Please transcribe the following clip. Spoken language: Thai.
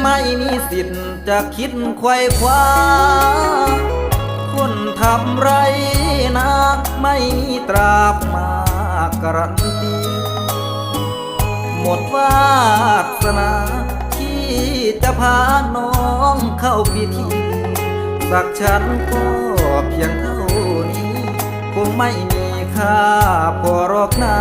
ไม่มีสิทธิ์จะคิดไขว่คว้าคนทำไรนักไม่มีตราบมาการันตีหมดวาสนาที่จะพาน้องเข้าพิธีสักฉันก็เพียงเท่านี้คงไม่มีค่าพอหรอกนะ